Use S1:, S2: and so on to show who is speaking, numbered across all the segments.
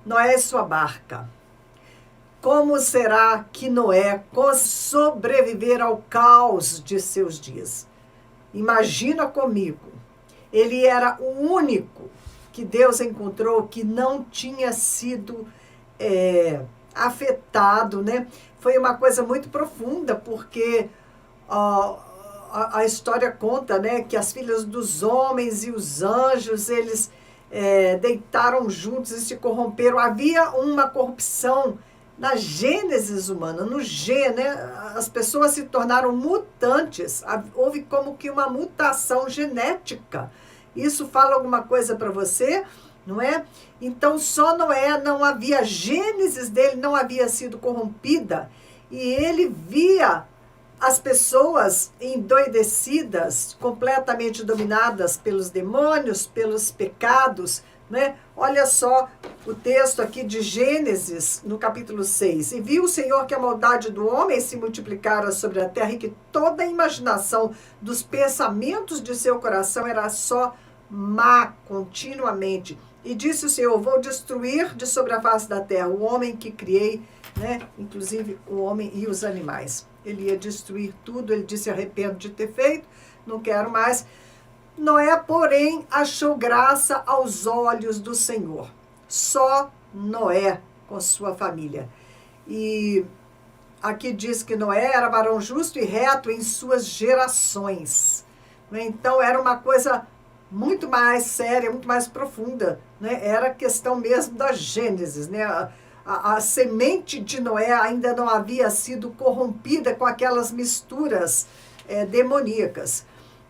S1: Noé e sua barca. Como será que Noé conseguiu sobreviver ao caos de seus dias? Imagina comigo, ele era o único que Deus encontrou que não tinha sido afetado, né? Foi uma coisa muito profunda, porque a história conta, né, que as filhas dos homens e os anjos, eles deitaram juntos e se corromperam. Havia uma corrupção na gênesis humana, no G, né? As pessoas se tornaram mutantes, houve como que uma mutação genética. Isso fala alguma coisa para você, não é? Então só Noé, não havia, a gênesis dele não havia sido corrompida, e ele via as pessoas endoidecidas, completamente dominadas pelos demônios, pelos pecados, né? Olha só o texto aqui de Gênesis, no capítulo 6. E viu o Senhor que a maldade do homem se multiplicara sobre a terra e que toda a imaginação dos pensamentos de seu coração era só má continuamente. E disse o Senhor, vou destruir de sobre a face da terra o homem que criei, né? Inclusive o homem e os animais. Ele ia destruir tudo, ele disse, arrependo de ter feito, não quero mais. Noé, porém, achou graça aos olhos do Senhor. Só Noé com sua família. E aqui diz que Noé era varão justo e reto em suas gerações. Então era uma coisa muito mais séria, muito mais profunda, né? Era questão mesmo da Gênesis, né? A semente de Noé ainda não havia sido corrompida com aquelas misturas demoníacas.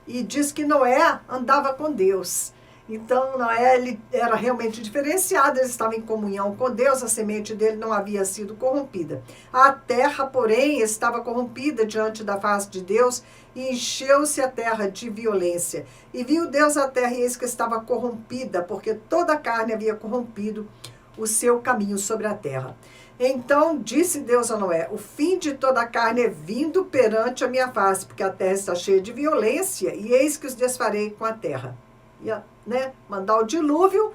S1: E diz que Noé andava com Deus. Então, Noé, ele era realmente diferenciado, ele estava em comunhão com Deus, a semente dele não havia sido corrompida. A terra, porém, estava corrompida diante da face de Deus, e encheu-se a terra de violência. E viu Deus a terra, e eis que estava corrompida, porque toda a carne havia corrompido o seu caminho sobre a terra. Então disse Deus a Noé, o fim de toda a carne é vindo perante a minha face, porque a terra está cheia de violência, e eis que os desfarei com a terra. E, né, mandar o dilúvio,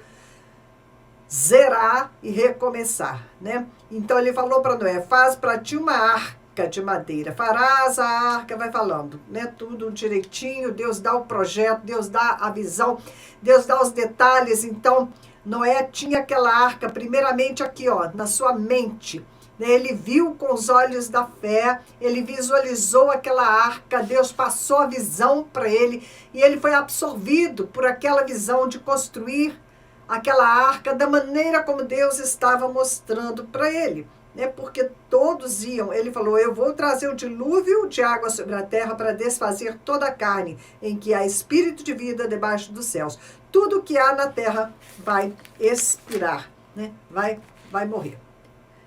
S1: zerar e recomeçar, né? Então ele falou para Noé, faz para ti uma arca de madeira, farás a arca, vai falando, né? Tudo direitinho, Deus dá o projeto, Deus dá a visão, Deus dá os detalhes. Então Noé tinha aquela arca, primeiramente aqui, ó, na sua mente. Ele viu com os olhos da fé, ele visualizou aquela arca, Deus passou a visão para ele, e ele foi absorvido por aquela visão de construir aquela arca da maneira como Deus estava mostrando para ele. Porque todos iam, ele falou, eu vou trazer o dilúvio de água sobre a terra para desfazer toda a carne, em que há espírito de vida debaixo dos céus. Tudo que há na terra vai expirar, né? vai morrer.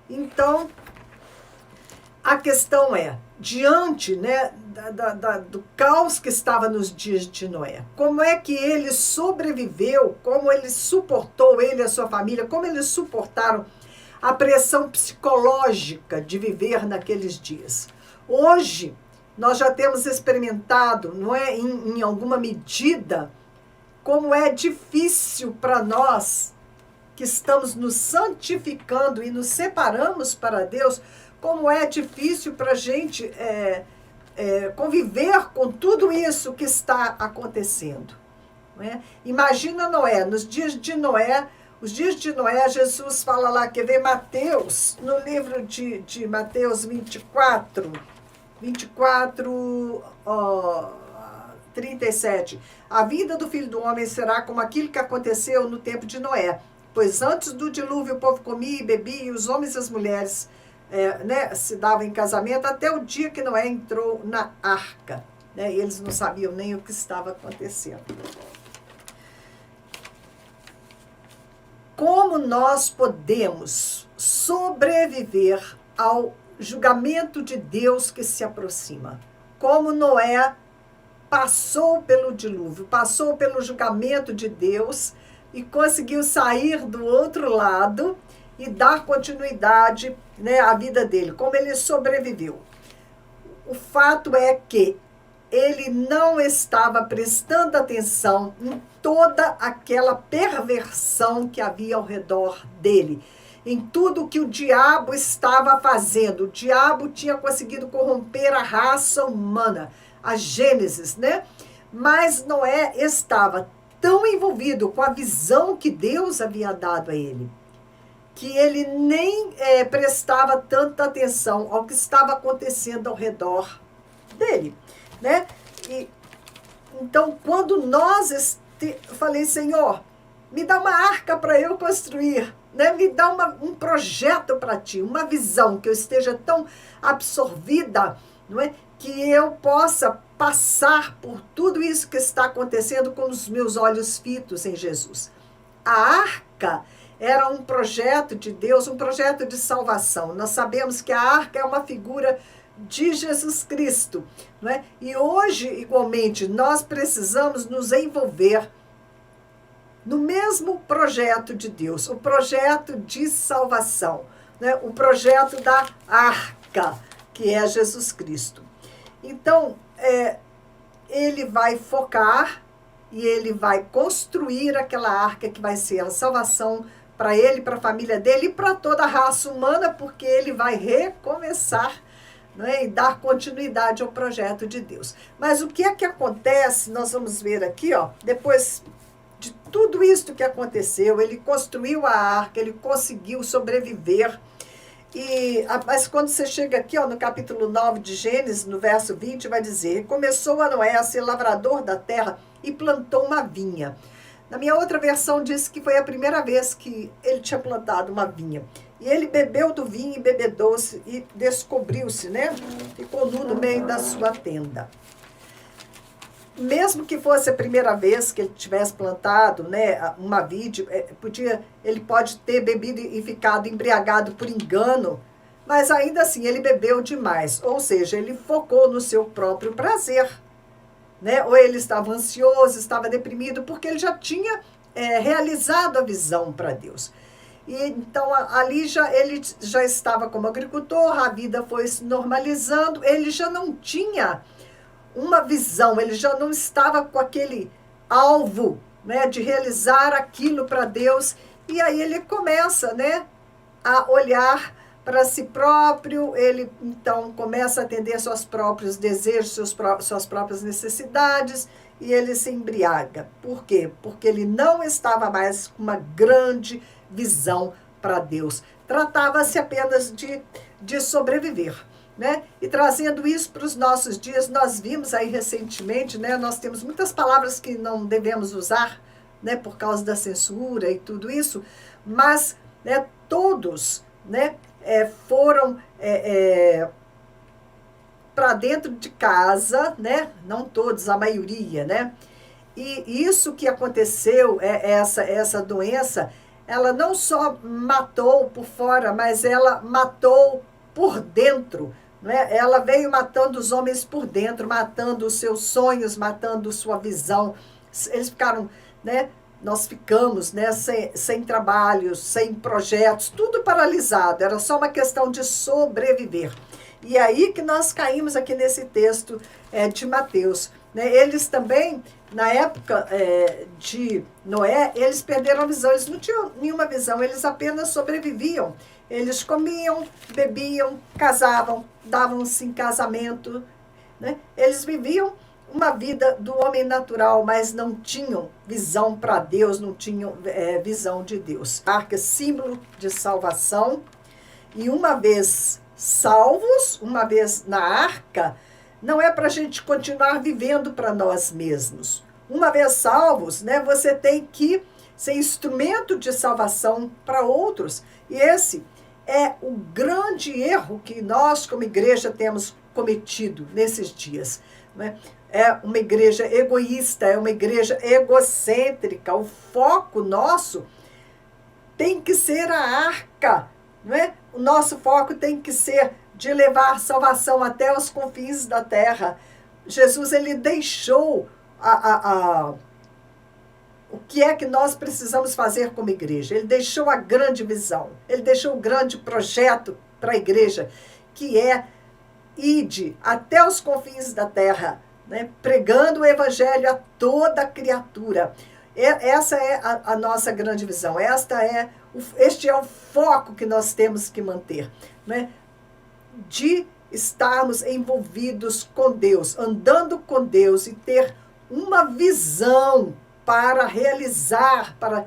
S1: Então, a questão é, diante, né, do caos que estava nos dias de Noé, como é que ele sobreviveu, como ele suportou, ele e a sua família, como eles suportaram a pressão psicológica de viver naqueles dias. Hoje, nós já temos experimentado, não é, em alguma medida, como é difícil para nós, que estamos nos santificando e nos separamos para Deus, como é difícil para a gente conviver com tudo isso que está acontecendo. Não é? Imagina Noé, nos dias de Noé, os dias de Noé, Jesus fala lá, quer ver Mateus, no livro de Mateus 24, 37. A vida do Filho do Homem será como aquilo que aconteceu no tempo de Noé. Pois antes do dilúvio o povo comia e bebia, e os homens e as mulheres se davam em casamento, até o dia que Noé entrou na arca. E eles não sabiam nem o que estava acontecendo. Como nós podemos sobreviver ao julgamento de Deus que se aproxima? Como Noé passou pelo dilúvio, passou pelo julgamento de Deus e conseguiu sair do outro lado e dar continuidade, né, à vida dele, como ele sobreviveu. O fato é que ele não estava prestando atenção em toda aquela perversão que havia ao redor dele, em tudo que o diabo estava fazendo. O diabo tinha conseguido corromper a raça humana, a Gênesis, né? Mas Noé estava tão envolvido com a visão que Deus havia dado a ele, que ele nem prestava tanta atenção ao que estava acontecendo ao redor dele, né? E, então, quando eu falei, Senhor, me dá uma arca para eu construir, né? Me dá um projeto para ti, uma visão, que eu esteja tão absorvida, não é? Que eu possa passar por tudo isso que está acontecendo com os meus olhos fitos em Jesus. A arca era um projeto de Deus, um projeto de salvação. Nós sabemos que a arca é uma figura de Jesus Cristo, não é? E hoje, igualmente, nós precisamos nos envolver no mesmo projeto de Deus, o projeto de salvação, né? O projeto da arca, que é Jesus Cristo. Então, ele vai focar e ele vai construir aquela arca que vai ser a salvação para ele, para a família dele e para toda a raça humana, porque ele vai recomeçar, né, e dar continuidade ao projeto de Deus. Mas o que é que acontece? Nós vamos ver aqui, ó, depois de tudo isso que aconteceu, ele construiu a arca, ele conseguiu sobreviver. Mas quando você chega aqui, ó, no capítulo 9 de Gênesis, no verso 20, vai dizer: começou a Noé a ser lavrador da terra e plantou uma vinha. Na minha outra versão diz que foi a primeira vez que ele tinha plantado uma vinha. E ele bebeu do vinho e bebedou-se e descobriu-se, né? Ficou nu no meio da sua tenda. Mesmo que fosse a primeira vez que ele tivesse plantado, né, uma vide, ele pode ter bebido e ficado embriagado por engano, mas ainda assim ele bebeu demais, ou seja, ele focou no seu próprio prazer, né? Ou ele estava ansioso, estava deprimido, porque ele já tinha realizado a visão para Deus. E então ali ele já estava como agricultor, a vida foi se normalizando, ele já não tinha uma visão, ele já não estava com aquele alvo, né, de realizar aquilo para Deus, e aí ele começa, né, a olhar para si próprio, ele então começa a atender seus próprios desejos, suas próprias necessidades, e ele se embriaga. Por quê? Porque ele não estava mais com uma grande visão para Deus. Tratava-se apenas de sobreviver, né? E trazendo isso para os nossos dias, nós vimos aí recentemente, né, nós temos muitas palavras que não devemos usar, né, por causa da censura e tudo isso, mas, né, todos, né, foram para dentro de casa, né, não todos, a maioria, né, e isso que aconteceu, essa doença, ela não só matou por fora, mas ela matou por dentro, né? Ela veio matando os homens por dentro, matando os seus sonhos, matando sua visão. Eles ficaram, né? Nós ficamos, né, sem trabalhos, sem projetos, tudo paralisado. Era só uma questão de sobreviver. E aí que nós caímos aqui nesse texto de Mateus, né? Eles também, na época de Noé, eles perderam a visão, eles não tinham nenhuma visão, eles apenas sobreviviam. Eles comiam, bebiam, casavam, davam-se em casamento, né? Eles viviam uma vida do homem natural, mas não tinham visão para Deus, não tinham visão de Deus. A arca é símbolo de salvação, e uma vez salvos, uma vez na arca, não é para a gente continuar vivendo para nós mesmos. Uma vez salvos, né, você tem que ser instrumento de salvação para outros. E esse é o grande erro que nós, como igreja, temos cometido nesses dias, né? É uma igreja egoísta, é uma igreja egocêntrica. O foco nosso tem que ser a arca, não é? O nosso foco tem que ser de levar salvação até os confins da terra. Jesus, ele deixou o que é que nós precisamos fazer como igreja. Ele deixou a grande visão, ele deixou o grande projeto para a igreja, que é ide até os confins da terra, né? Pregando o evangelho a toda criatura. Essa é a nossa grande visão. Este é o foco que nós temos que manter, né? De estarmos envolvidos com Deus, andando com Deus e ter uma visão para realizar, para,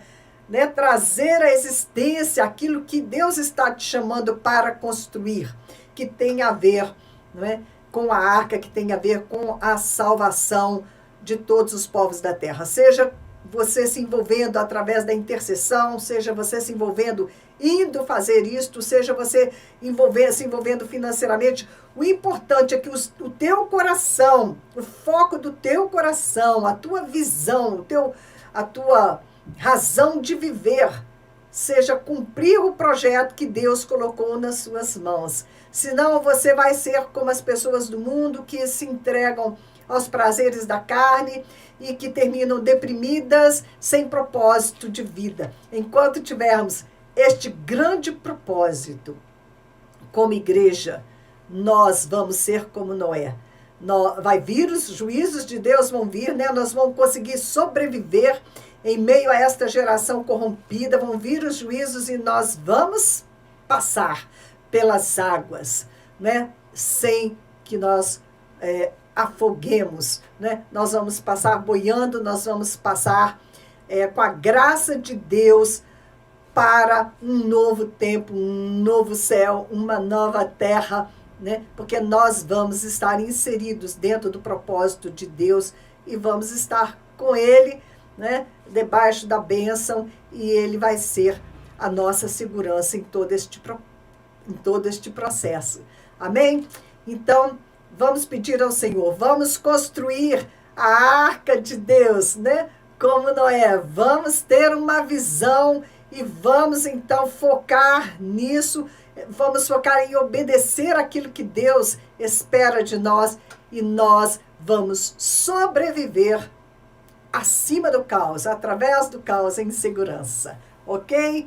S1: né, trazer à existência aquilo que Deus está te chamando para construir, que tem a ver, né, com a arca, que tem a ver com a salvação de todos os povos da terra. Seja você se envolvendo através da intercessão, seja você se envolvendo indo fazer isto, seja você se envolvendo financeiramente. O importante é que o teu coração, o foco do teu coração, a tua visão, a tua razão de viver, seja cumprir o projeto que Deus colocou nas suas mãos. Senão você vai ser como as pessoas do mundo que se entregam aos prazeres da carne e que terminam deprimidas, sem propósito de vida. Enquanto tivermos este grande propósito como igreja, nós vamos ser como Noé. Vai vir os juízos de Deus, vão vir, né? Nós vamos conseguir sobreviver em meio a esta geração corrompida, vão vir os juízos e nós vamos passar pelas águas, né? Sem que nós afoguemos, né? Nós vamos passar boiando, nós vamos passar com a graça de Deus para um novo tempo, um novo céu, uma nova terra, né? Porque nós vamos estar inseridos dentro do propósito de Deus e vamos estar com Ele, né? Debaixo da bênção, e Ele vai ser a nossa segurança em todo este processo. Amém? Então, vamos pedir ao Senhor, vamos construir a arca de Deus, né? Como Noé, vamos ter uma visão e vamos então focar nisso, vamos focar em obedecer aquilo que Deus espera de nós e nós vamos sobreviver acima do caos, através do caos em segurança, ok?